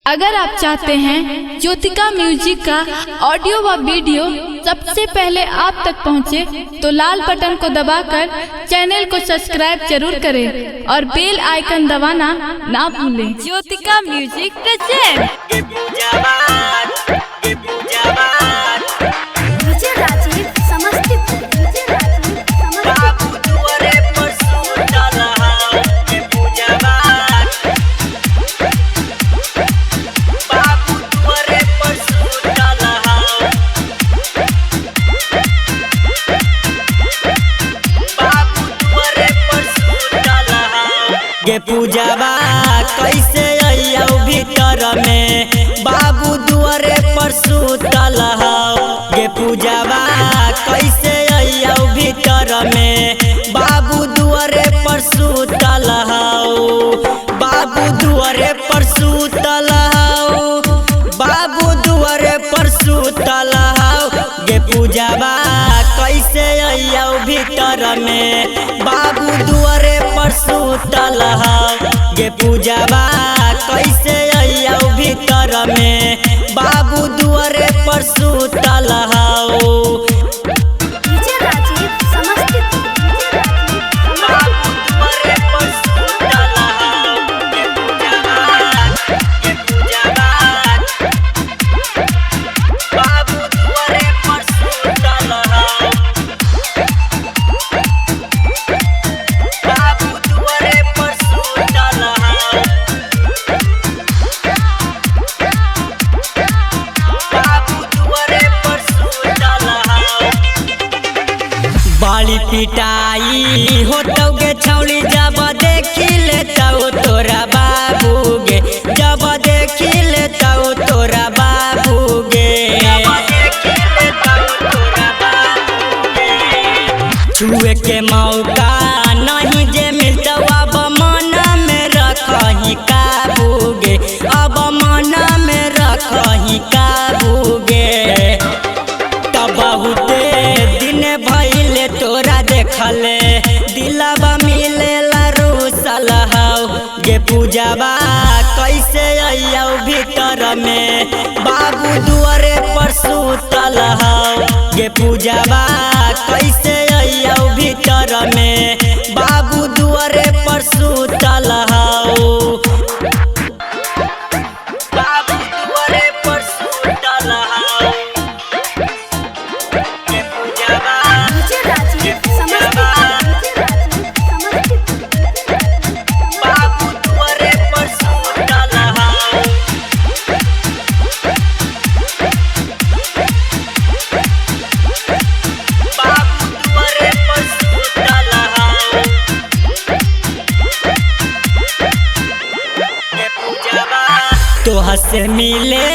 अगर आप चाहते हैं ज्योतिका म्यूजिक का ऑडियो व वीडियो सबसे पहले आप तक पहुंचे, तो लाल बटन को दबाकर चैनल को सब्सक्राइब जरूर करें और बेल आइकन दबाना ना भूलें। Jyotika music present. गे पूजाबा कैसे अइयौ भीतर में, बाबू दुआरे पर सुतल हौ। गे पूजाबा कैसे अइयौ भीतर में, बाबू दुआरे पर सुतल हौ। बाबू दुआरे पर सुतल हौ, बाबू दुआरे पर सुतल हौ। गे पूजाबा कैसे अइयौ भीतर में, बाबू दुआरे पर सुतल हौ। गे पूजाबा कैसे अइयौ भीतर में, बाबू दुआरे पर सुतल हौ। बाली पिटाई होतौ गे छौली, जब देखी लेतौ तोरा बाबू गे, जब देखी लेतौ तोरा बाबू गे। छुए के मौका नहीं जे मिलतौ, अब मन में रखही काबू गे, अब मन में रखही काबू गे। तब बहुते दिन भइले तोरा देखले, दिलवा मिलेला रूसल हौ। गे पूजाबा कैसे अइयौ भीतर में, बाबू दुआरे पर सुतल हौ। गे पूजाबा कैसे अइयौ भीतर में, बाबू दुआरे पर सुतल हौ। बाबू दुआरे पर सुतल हौ। तोहर से मिले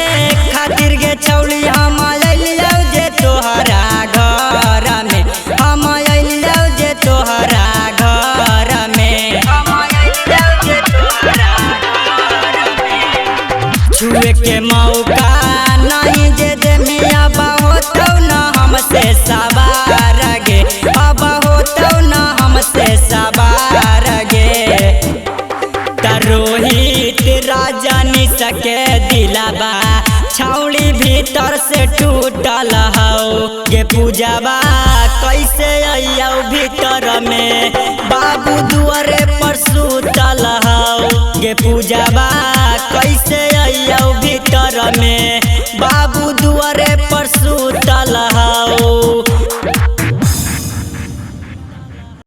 खातिर गे छौली, हम अइलौ जे तोहरा घर में, हम अइलौ जे तोहरा घर में, हम अइलौ जे तोहरा घर में। छुए के मौका नहीं जे देमी, अब होतौ न हमसे सवार गे, अब होतौ न हमसे सवार गे। रोहित राजनी सके दिलाबा छौली भीतर से टूटल हौ। गे पूजाबा कैसे अइयौ भीतर में, बाबू दुआरे पर सुतल हौ। गे पूजाबा